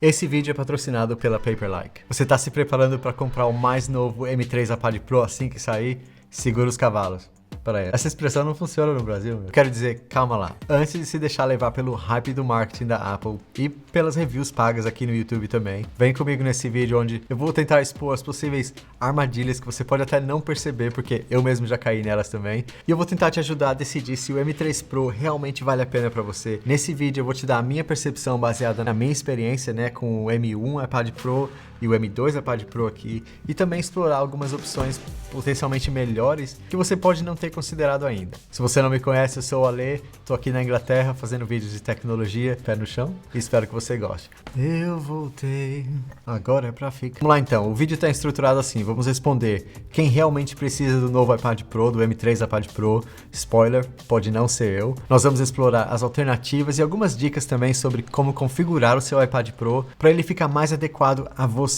Esse vídeo é patrocinado pela Paperlike. Você está se preparando para comprar o mais novo M3 iPad Pro assim que sair? Segura os cavalos. Peraí, essa expressão não funciona no Brasil, meu. Quero dizer, calma lá. Antes de se deixar levar pelo hype do marketing da Apple e pelas reviews pagas aqui no YouTube também, vem comigo nesse vídeo onde eu vou tentar expor as possíveis armadilhas que você pode até não perceber, porque eu mesmo já caí nelas também. E eu vou tentar te ajudar a decidir se o M3 Pro realmente vale a pena para você. Nesse vídeo eu vou te dar a minha percepção baseada na minha experiência, né, com o M1 iPad Pro e o M2 iPad Pro aqui, e também explorar algumas opções potencialmente melhores que você pode não ter considerado ainda. Se você não me conhece, eu sou o Ale, tô aqui na Inglaterra fazendo vídeos de tecnologia, pé no chão, e espero que você goste. Eu voltei, agora é pra ficar. Vamos lá então, o vídeo tá estruturado assim, vamos responder quem realmente precisa do novo iPad Pro, do M3 iPad Pro, spoiler, pode não ser eu. Nós vamos explorar as alternativas e algumas dicas também sobre como configurar o seu iPad Pro para ele ficar mais adequado a você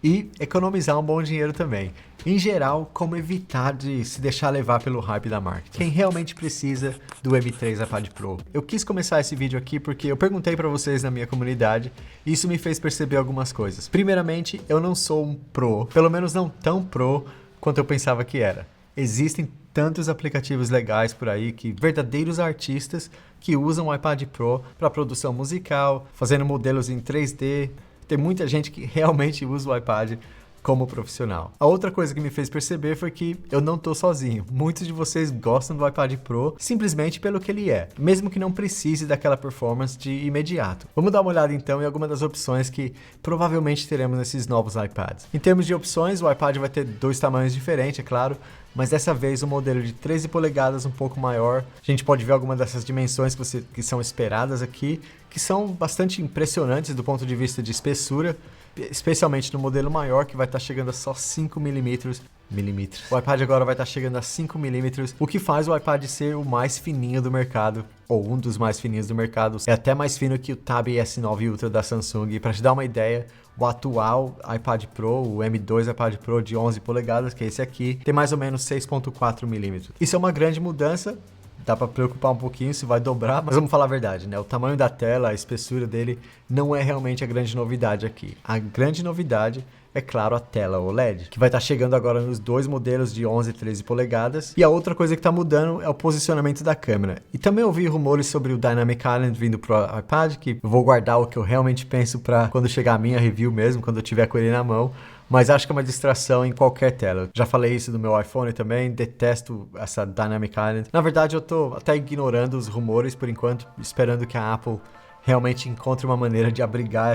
e economizar um bom dinheiro também. Em geral, como evitar de se deixar levar pelo hype da marketing. Quem realmente precisa do M3 iPad Pro? Eu quis começar esse vídeo aqui porque eu perguntei para vocês na minha comunidade e isso me fez perceber algumas coisas. Primeiramente, eu não sou um pro, pelo menos não tão pro quanto eu pensava que era. Existem tantos aplicativos legais por aí que verdadeiros artistas que usam o iPad Pro para produção musical, fazendo modelos em 3D. Tem muita gente que realmente usa o iPad como profissional. A outra coisa que me fez perceber foi que eu não tô sozinho. Muitos de vocês gostam do iPad Pro simplesmente pelo que ele é, mesmo que não precise daquela performance de imediato. Vamos dar uma olhada então em algumas das opções que provavelmente teremos nesses novos iPads. Em termos de opções, o iPad vai ter dois tamanhos diferentes, é claro, mas dessa vez o modelo de 13 polegadas um pouco maior. A gente pode ver algumas dessas dimensões que são esperadas aqui, que são bastante impressionantes do ponto de vista de espessura, especialmente no modelo maior, que vai estar chegando a só 5 milímetros. O iPad agora vai estar chegando a 5 milímetros, o que faz o iPad ser o mais fininho do mercado, ou um dos mais fininhos do mercado. É até mais fino que o Tab S9 Ultra da Samsung. E para te dar uma ideia, o atual iPad Pro, o M2 iPad Pro de 11 polegadas, que é esse aqui, tem mais ou menos 6.4 milímetros. Isso é uma grande mudança. Dá para preocupar um pouquinho se vai dobrar, mas vamos falar a verdade, né? O tamanho da tela, a espessura dele não é realmente a grande novidade aqui. A grande novidade é, claro, a tela OLED, que vai estar chegando agora nos dois modelos de 11 e 13 polegadas. E a outra coisa que está mudando é o posicionamento da câmera. E também ouvi rumores sobre o Dynamic Island vindo pro iPad, que eu vou guardar o que eu realmente penso para quando chegar a minha review mesmo, quando eu tiver com ele na mão. Mas acho que é uma distração em qualquer tela. Já falei isso do meu iPhone também, detesto essa Dynamic Island. Na verdade, eu tô até ignorando os rumores por enquanto, esperando que a Apple realmente encontre uma maneira de abrigar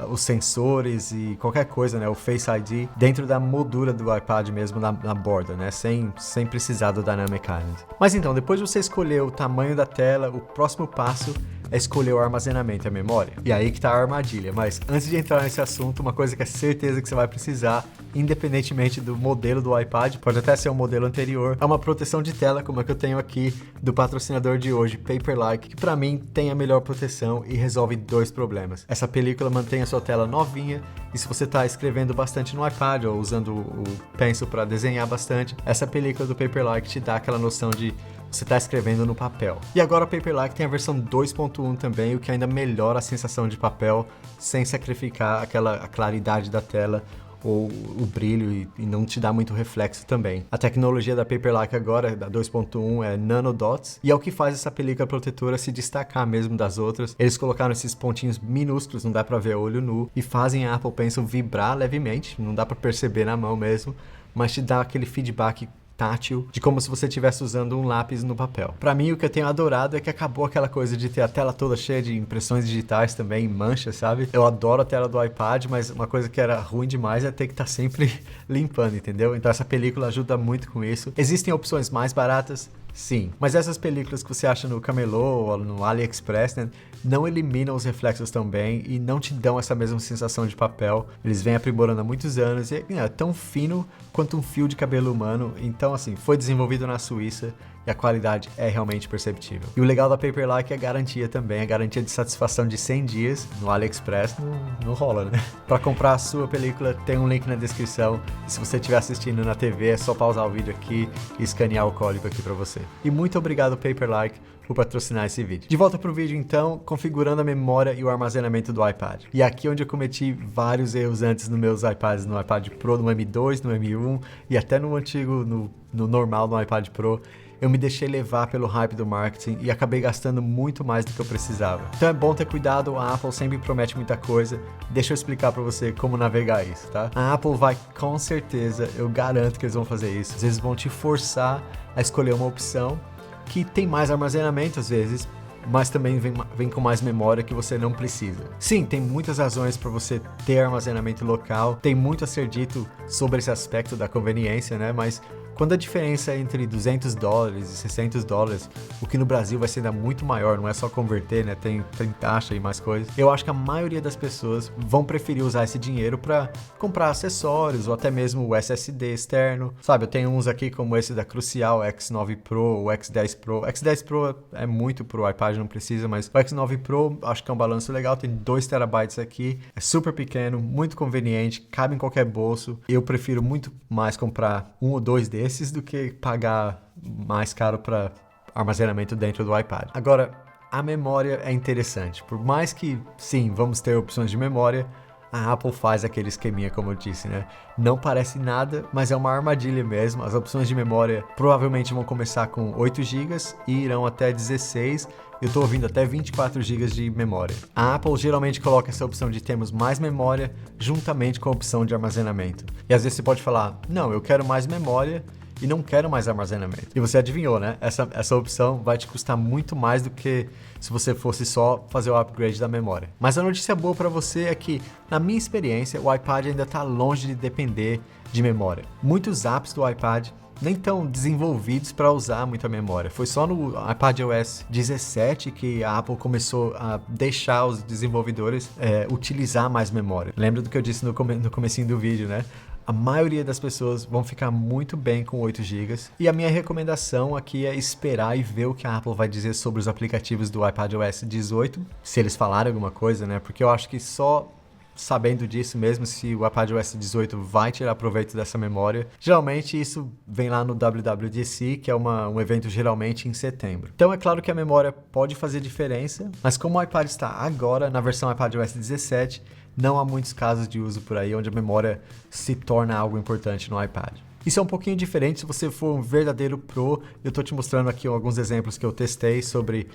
os sensores e qualquer coisa, né, o Face ID, dentro da moldura do iPad mesmo, na borda, né, sem precisar do Dynamic Island. Mas então, depois de você escolher o tamanho da tela, o próximo passo é escolher o armazenamento, a memória. E aí que tá a armadilha. Mas antes de entrar nesse assunto, uma coisa que é certeza que você vai precisar, independentemente do modelo do iPad, pode até ser um modelo anterior, é uma proteção de tela, como a que eu tenho aqui do patrocinador de hoje, Paperlike, que para mim tem a melhor proteção e resolve dois problemas. Essa película mantém a sua tela novinha, e se você está escrevendo bastante no iPad ou usando o Pencil para desenhar bastante, essa película do Paperlike te dá aquela noção de você está escrevendo no papel. E agora a Paperlike tem a versão 2.1 também, o que ainda melhora a sensação de papel sem sacrificar a claridade da tela ou o brilho e não te dá muito reflexo também. A tecnologia da Paperlike agora, da 2.1, é nanodots e é o que faz essa película protetora se destacar mesmo das outras. Eles colocaram esses pontinhos minúsculos, não dá para ver a olho nu, e fazem a Apple Pencil vibrar levemente, não dá para perceber na mão mesmo, mas te dá aquele feedback tátil, de como se você estivesse usando um lápis no papel. Para mim, o que eu tenho adorado é que acabou aquela coisa de ter a tela toda cheia de impressões digitais também, manchas, sabe? Eu adoro a tela do iPad, mas uma coisa que era ruim demais é ter que estar sempre limpando, entendeu? Então essa película ajuda muito com isso. Existem opções mais baratas? Sim, mas essas películas que você acha no Camelô ou no AliExpress, né, não eliminam os reflexos tão bem e não te dão essa mesma sensação de papel. Eles vêm aprimorando há muitos anos e é tão fino quanto um fio de cabelo humano. Então, assim, foi desenvolvido na Suíça e a qualidade é realmente perceptível. E o legal da Paperlike é a garantia também, a garantia de satisfação de 100 dias no AliExpress não rola, né? Para comprar a sua película tem um link na descrição, e se você estiver assistindo na TV é só pausar o vídeo aqui e escanear o código aqui para você. E muito obrigado Paperlike por patrocinar esse vídeo. De volta pro vídeo então, configurando a memória e o armazenamento do iPad. E aqui onde eu cometi vários erros antes nos meus iPads, no iPad Pro, no M2, no M1 e até no antigo, no normal, no iPad Pro, eu me deixei levar pelo hype do marketing e acabei gastando muito mais do que eu precisava. Então é bom ter cuidado, a Apple sempre promete muita coisa. Deixa eu explicar para você como navegar isso, tá? A Apple vai com certeza, eu garanto que eles vão fazer isso. Às vezes vão te forçar a escolher uma opção que tem mais armazenamento às vezes, mas também vem com mais memória que você não precisa. Sim, tem muitas razões para você ter armazenamento local, tem muito a ser dito sobre esse aspecto da conveniência, né? Mas quando a diferença é entre $200 e $600, o que no Brasil vai ser ainda muito maior, não é só converter, né? Tem taxa e mais coisas. Eu acho que a maioria das pessoas vão preferir usar esse dinheiro para comprar acessórios ou até mesmo o SSD externo. Sabe, eu tenho uns aqui como esse da Crucial, X9 Pro, o X10 Pro. X10 Pro é muito pro iPad, não precisa, mas o X9 Pro acho que é um balanço legal, tem 2 TB aqui, é super pequeno, muito conveniente, cabe em qualquer bolso. Eu prefiro muito mais comprar um ou dois desses do que pagar mais caro para armazenamento dentro do iPad. Agora, a memória é interessante. Por mais que, sim, vamos ter opções de memória, a Apple faz aquele esqueminha, como eu disse, né? Não parece nada, mas é uma armadilha mesmo. As opções de memória provavelmente vão começar com 8 GB e irão até 16. Eu estou ouvindo até 24 GB de memória. A Apple geralmente coloca essa opção de termos mais memória juntamente com a opção de armazenamento. E às vezes você pode falar, não, eu quero mais memória e não quero mais armazenamento. E você adivinhou, né? Essa opção vai te custar muito mais do que se você fosse só fazer o upgrade da memória. Mas a notícia boa para você é que, na minha experiência, o iPad ainda está longe de depender de memória. Muitos apps do iPad nem tão desenvolvidos para usar muita memória. Foi só no iPadOS 17 que a Apple começou a deixar os desenvolvedores utilizar mais memória. Lembra do que eu disse no comecinho do vídeo, né? A maioria das pessoas vão ficar muito bem com 8 GB. E a minha recomendação aqui é esperar e ver o que a Apple vai dizer sobre os aplicativos do iPadOS 18, se eles falarem alguma coisa, né? Porque eu acho que só sabendo disso mesmo, se o iPadOS 18 vai tirar proveito dessa memória. Geralmente isso vem lá no WWDC, que é um evento geralmente em setembro. Então é claro que a memória pode fazer diferença, mas como o iPad está agora na versão iPadOS 17, não há muitos casos de uso por aí onde a memória se torna algo importante no iPad. Isso é um pouquinho diferente se você for um verdadeiro pro. Eu estou te mostrando aqui alguns exemplos que eu testei sobre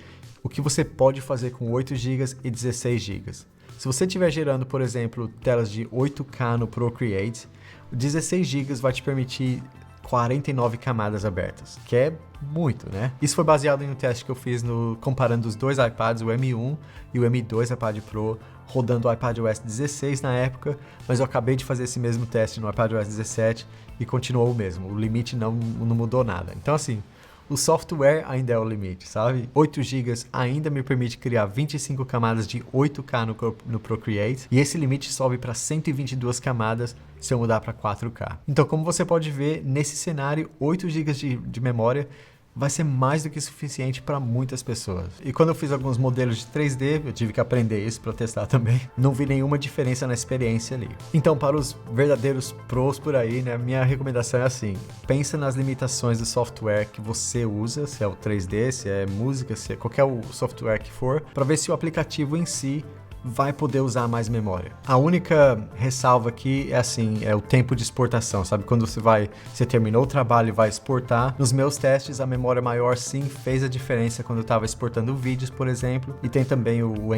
o que você pode fazer com 8 GB e 16 GB. Se você estiver gerando, por exemplo, telas de 8K no Procreate, 16 GB vai te permitir 49 camadas abertas, que é muito, né? Isso foi baseado em um teste que eu fiz comparando os dois iPads, o M1 e o M2 iPad Pro, rodando o iPadOS 16 na época, mas eu acabei de fazer esse mesmo teste no iPadOS 17 e continuou o mesmo, o limite não mudou nada. Então assim, o software ainda é o limite, sabe? 8 GB ainda me permite criar 25 camadas de 8K no Procreate, e esse limite sobe para 122 camadas se eu mudar para 4K. Então, como você pode ver, nesse cenário, 8 GB de memória vai ser mais do que suficiente para muitas pessoas. E quando eu fiz alguns modelos de 3D, eu tive que aprender isso para testar também, não vi nenhuma diferença na experiência ali. Então, para os verdadeiros pros por aí, né, minha recomendação é assim: pensa nas limitações do software que você usa, se é o 3D, se é música, se é qualquer software que for, para ver se o aplicativo em si vai poder usar mais memória. A única ressalva aqui é assim, é o tempo de exportação, sabe? Quando você terminou o trabalho e vai exportar, nos meus testes a memória maior sim fez a diferença quando eu estava exportando vídeos, por exemplo, e tem também o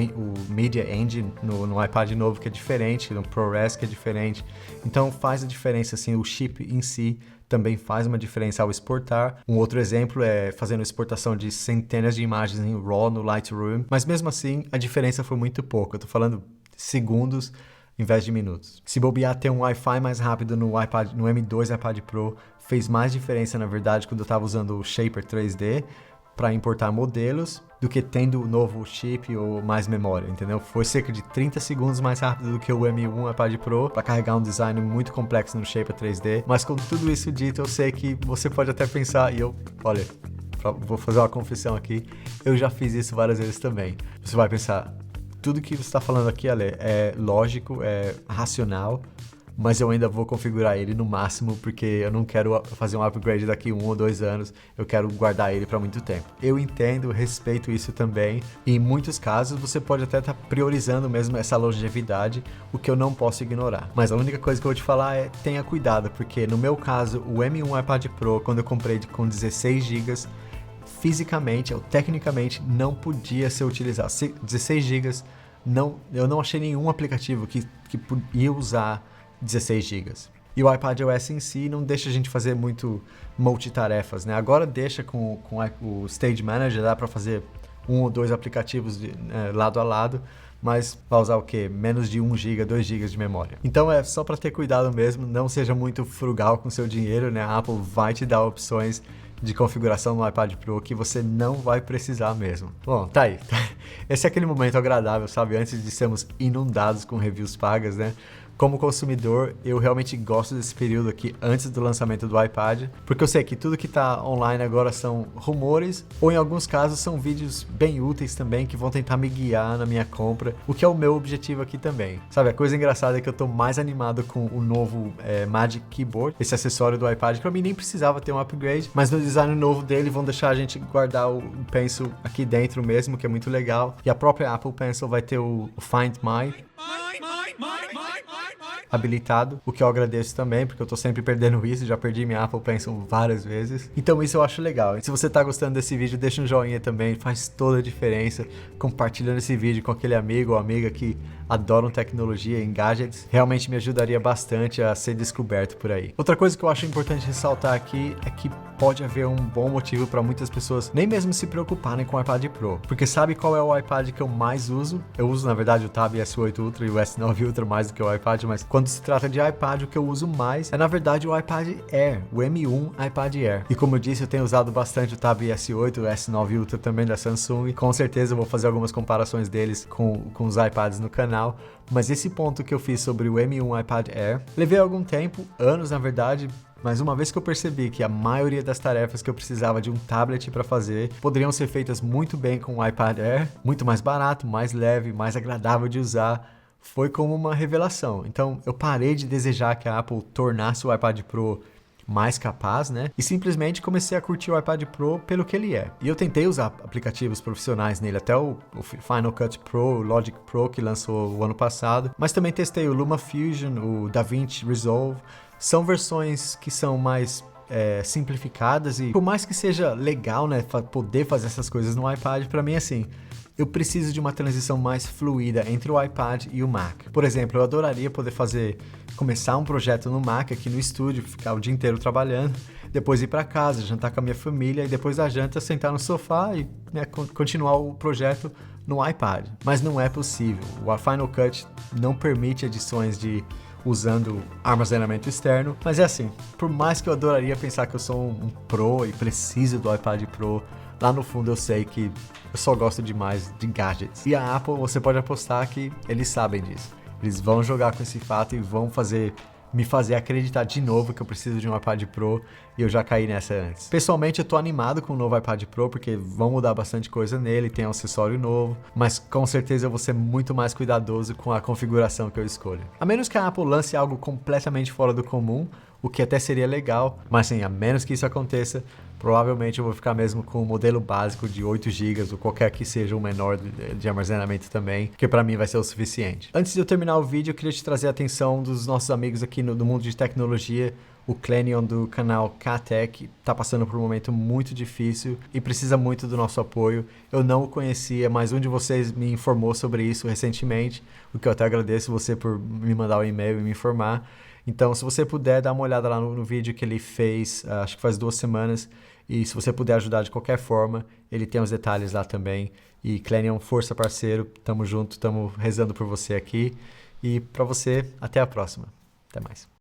Media Engine no iPad novo que é diferente, no ProRes que é diferente, então faz a diferença assim, o chip em si também faz uma diferença ao exportar. Um outro exemplo é fazendo exportação de centenas de imagens em RAW no Lightroom, mas mesmo assim a diferença foi muito pouca. Eu tô falando segundos em vez de minutos. Se bobear, ter um Wi-Fi mais rápido no M2 iPad Pro fez mais diferença, na verdade, quando eu estava usando o Shaper 3D para importar modelos do que tendo o novo chip ou mais memória, entendeu? Foi cerca de 30 segundos mais rápido do que o M1 iPad Pro para carregar um design muito complexo no Shaper 3D, mas com tudo isso dito, eu sei que você pode até pensar, e olha, vou fazer uma confissão aqui, eu já fiz isso várias vezes também. Você vai pensar, tudo que você está falando aqui, Ale, é lógico, é racional, mas eu ainda vou configurar ele no máximo, porque eu não quero fazer um upgrade daqui 1 ou 2 anos, eu quero guardar ele para muito tempo. Eu entendo, respeito isso também, e em muitos casos você pode até estar priorizando mesmo essa longevidade, o que eu não posso ignorar. Mas a única coisa que eu vou te falar é, tenha cuidado, porque no meu caso, o M1 iPad Pro, quando eu comprei com 16 GB, fisicamente ou tecnicamente não podia ser utilizado. 16 GB, eu não achei nenhum aplicativo que ia usar 16 GB. E o iPadOS em si não deixa a gente fazer muito multitarefas, né? Agora deixa com o Stage Manager, dá para fazer 1 ou 2 aplicativos lado a lado, mas vai usar o quê? Menos de 1 GB, 2 GB de memória. Então é só para ter cuidado mesmo, não seja muito frugal com seu dinheiro, né? A Apple vai te dar opções de configuração no iPad Pro que você não vai precisar mesmo. Bom, tá aí. Esse é aquele momento agradável, sabe? Antes de sermos inundados com reviews pagas, né? Como consumidor, eu realmente gosto desse período aqui antes do lançamento do iPad, porque eu sei que tudo que está online agora são rumores, ou em alguns casos são vídeos bem úteis também, que vão tentar me guiar na minha compra, o que é o meu objetivo aqui também. Sabe, a coisa engraçada é que eu tô mais animado com o novo Magic Keyboard, esse acessório do iPad, que pra mim nem precisava ter um upgrade, mas no design novo dele vão deixar a gente guardar o Pencil aqui dentro mesmo, que é muito legal, e a própria Apple Pencil vai ter o Find My habilitado, o que eu agradeço também, porque eu tô sempre perdendo isso, já perdi minha Apple Pencil várias vezes. Então isso eu acho legal. E se você tá gostando desse vídeo, deixa um joinha também, faz toda a diferença, compartilhando esse vídeo com aquele amigo ou amiga que adoram tecnologia e gadgets, realmente me ajudaria bastante a ser descoberto por aí. Outra coisa que eu acho importante ressaltar aqui é que pode haver um bom motivo para muitas pessoas nem mesmo se preocuparem com o iPad Pro, porque sabe qual é o iPad que eu mais uso? Eu uso, na verdade, o Tab S8 Ultra e o S9 Ultra mais do que o iPad, mas quando se trata de iPad, o que eu uso mais é, na verdade, o iPad Air, o M1 iPad Air. E como eu disse, eu tenho usado bastante o Tab S8, o S9 Ultra também da Samsung, e com certeza eu vou fazer algumas comparações deles com os iPads no canal, mas esse ponto que eu fiz sobre o M1 iPad Air, levei algum tempo, anos na verdade, mas uma vez que eu percebi que a maioria das tarefas que eu precisava de um tablet para fazer poderiam ser feitas muito bem com o iPad Air, muito mais barato, mais leve, mais agradável de usar, foi como uma revelação. Então eu parei de desejar que a Apple tornasse o iPad Pro mais capaz, né? E simplesmente comecei a curtir o iPad Pro pelo que ele é. E eu tentei usar aplicativos profissionais nele, até o Final Cut Pro, o Logic Pro, que lançou o ano passado, mas também testei o LumaFusion, o DaVinci Resolve. São versões que são mais simplificadas e por mais que seja legal, né, poder fazer essas coisas no iPad, para mim assim, eu preciso de uma transição mais fluida entre o iPad e o Mac. Por exemplo, eu adoraria poder começar um projeto no Mac aqui no estúdio, ficar o dia inteiro trabalhando, depois ir para casa, jantar com a minha família e depois da janta sentar no sofá e continuar o projeto no iPad. Mas não é possível. O Final Cut não permite edições usando armazenamento externo, mas é assim, por mais que eu adoraria pensar que eu sou um pro e preciso do iPad Pro, lá no fundo eu sei que eu só gosto demais de gadgets. E a Apple, você pode apostar que eles sabem disso. Eles vão jogar com esse fato e vão me fazer acreditar de novo que eu preciso de um iPad Pro, e eu já caí nessa antes. Pessoalmente eu tô animado com o novo iPad Pro, porque vão mudar bastante coisa nele, tem um acessório novo, mas com certeza eu vou ser muito mais cuidadoso com a configuração que eu escolho. A menos que a Apple lance algo completamente fora do comum, o que até seria legal, mas sim, a menos que isso aconteça, provavelmente eu vou ficar mesmo com o modelo básico de 8 GB ou qualquer que seja o menor de armazenamento também, que para mim vai ser o suficiente. Antes de eu terminar o vídeo, eu queria te trazer a atenção dos nossos amigos aqui do mundo de tecnologia. O Clenion do canal K-Tech está passando por um momento muito difícil e precisa muito do nosso apoio. Eu não o conhecia, mas um de vocês me informou sobre isso recentemente, o que eu até agradeço você por me mandar um e-mail e me informar. Então, se você puder, dar uma olhada lá no vídeo que ele fez, acho que faz 2 semanas, e se você puder ajudar de qualquer forma, ele tem os detalhes lá também. E Clenion, força parceiro, tamo junto, tamo rezando por você aqui. E para você, até a próxima. Até mais.